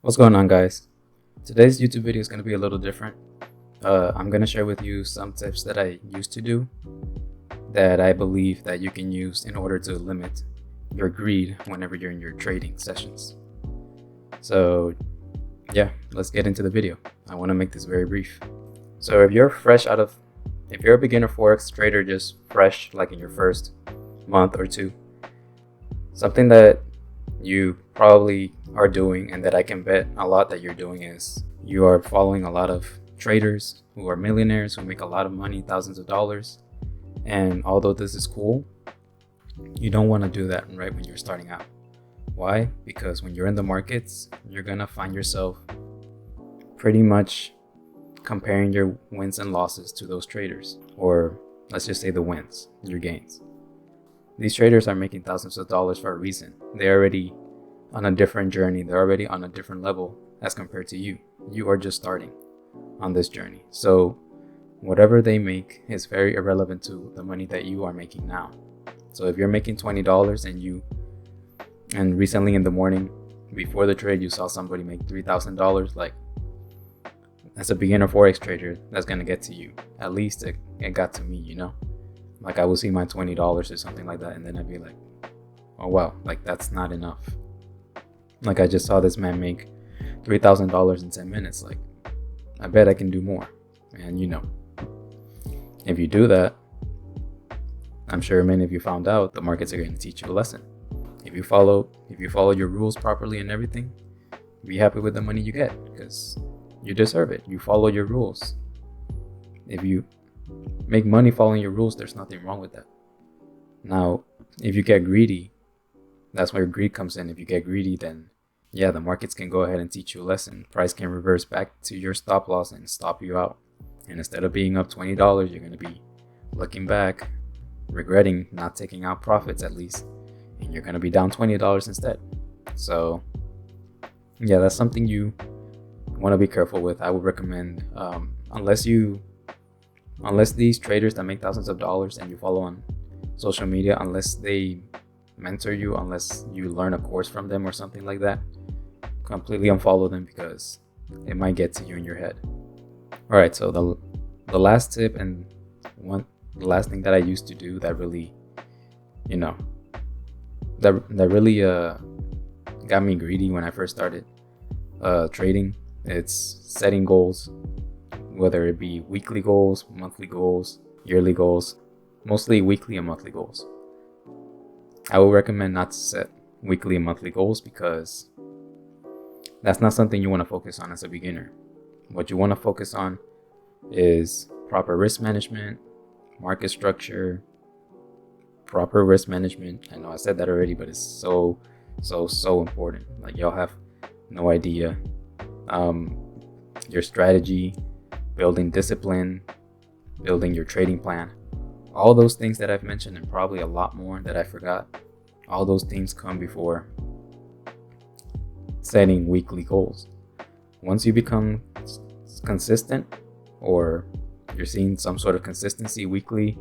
What's going on, guys? Today's YouTube video is going to be a little different. I'm going to share with you some tips that I used to do that I believe that you can use in order to limit your greed whenever you're in your trading sessions. So yeah, let's get into the video. I want to make this very brief. So if you're a beginner Forex trader, just fresh, like in your first month or two, something that you probably are doing and that I can bet a lot that you're doing is you are following a lot of traders who are millionaires, who make a lot of money, thousands of dollars. And although this is cool, you don't want to do that right when you're starting out. Why? Because when you're in the markets, you're gonna find yourself pretty much comparing your wins and losses to those traders, or let's just say the wins, your gains. These traders are making thousands of dollars for a reason. They're already on a different journey. They're already on a different level as compared to you. You are just starting on this journey. So whatever they make is very irrelevant to the money that you are making now. So if you're making $20 and recently in the morning before the trade you saw somebody make $3,000, like, as a beginner Forex trader, that's gonna get to you. At least it got to me, you know? Like, I will see my $20 or something like that, and then I'd be like, oh wow, like, that's not enough. Like, I just saw this man make $3,000 in 10 minutes. Like, I bet I can do more. And you know, if you do that, I'm sure many of you found out the markets are going to teach you a lesson. If you follow your rules properly and everything, be happy with the money you get, because you deserve it. You follow your rules. If you make money following your rules, there's nothing wrong with that. Now, if you get greedy, that's where greed comes in. If you get greedy, then yeah, the markets can go ahead and teach you a lesson. Price can reverse back to your stop loss and stop you out. And instead of being up $20, you're going to be looking back, regretting not taking out profits at least, and you're going to be down $20 instead. So yeah, that's something you want to be careful with. I would recommend, unless these traders that make thousands of dollars and you follow on social media, unless they mentor you, unless you learn a course from them or something like that, completely unfollow them, because it might get to you in your head. All right, so the last tip and the last thing that I used to do that really, you know, that really got me greedy when I first started trading, it's setting goals, whether it be weekly goals, monthly goals, yearly goals, mostly weekly and monthly goals. I would recommend not to set weekly and monthly goals, because that's not something you want to focus on as a beginner. What you want to focus on is proper risk management, market structure, proper risk management. I know I said that already, but it's so important. Like, y'all have no idea. Your strategy, building discipline, building your trading plan, all those things that I've mentioned, and probably a lot more that I forgot, all those things come before setting weekly goals. Once you become consistent, or you're seeing some sort of consistency weekly,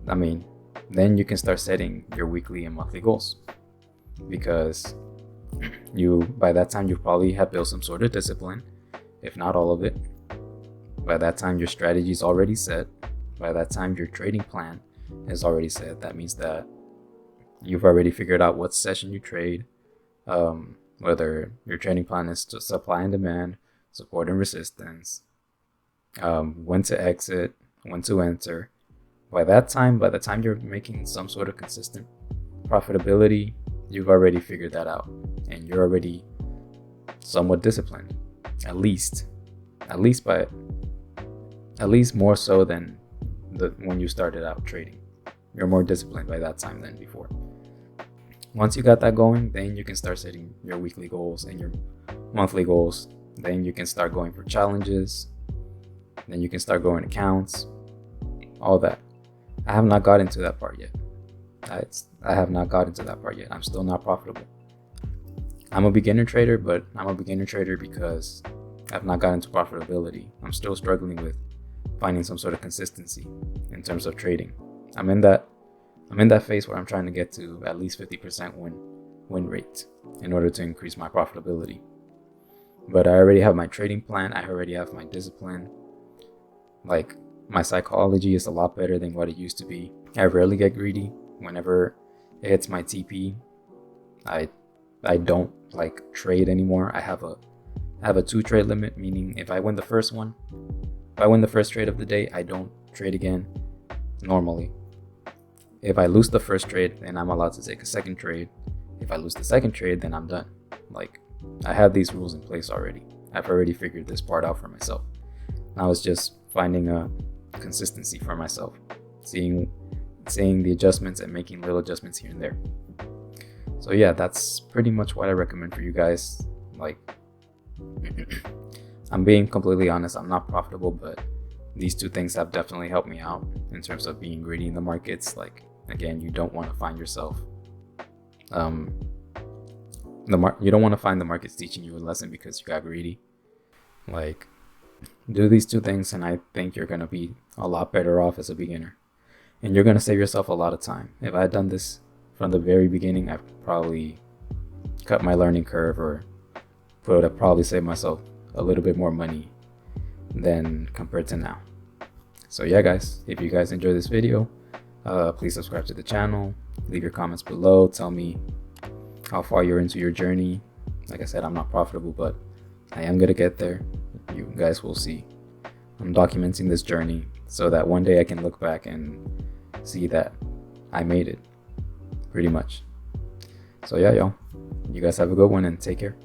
then you can start setting your weekly and monthly goals, because by that time you probably have built some sort of discipline, if not all of it. By that time your strategy is already set. By that time your trading plan is already set. That means that you've already figured out what session you trade, whether your trading plan is to supply and demand, support and resistance, when to exit, when to enter. By the time you're making some sort of consistent profitability, you've already figured that out, and you're already somewhat disciplined, at least more so than when you started out trading. You're more disciplined by that time than before. Once you got that going, then you can start setting your weekly goals and your monthly goals. Then you can start going for challenges. Then you can start growing accounts, all that. I have not got into that part yet. I have not got into that part yet. I'm still not profitable. I'm a beginner trader, but I'm a beginner trader because I've not gotten into profitability. I'm still struggling with finding some sort of consistency in terms of trading. I'm in that phase where I'm trying to get to at least 50% win rate in order to increase my profitability. But I already have my trading plan. I already have my discipline. Like, my psychology is a lot better than what it used to be. I rarely get greedy. Whenever it hits my TP, I don't like trade anymore. I have a 2 trade limit, meaning if I win the first one, if I win the first trade of the day, I don't trade again normally. If I lose the first trade, then I'm allowed to take a second trade. If I lose the second trade, then I'm done. Like, I have these rules in place already. I've already figured this part out for myself. Now it's just finding a consistency for myself, seeing the adjustments and making little adjustments here and there. So yeah, that's pretty much what I recommend for you guys. Like, I'm being completely honest, I'm not profitable, but these 2 things have definitely helped me out in terms of being greedy in the markets. Like, again, you don't want to find yourself you don't want to find the markets teaching you a lesson because you got greedy. Like, do these 2 things and I think you're going to be a lot better off as a beginner, and you're going to save yourself a lot of time. If I had done this from the very beginning, I've probably cut my learning curve, or would have probably saved myself a little bit more money than compared to now. So yeah, guys, if you guys enjoyed this video, please subscribe to the channel, leave your comments below, tell me how far you're into your journey. Like I said, I'm not profitable, but I am gonna get there. You guys will see. I'm documenting this journey so that one day I can look back and see that I made it, pretty much. So yeah, y'all, you guys have a good one and take care.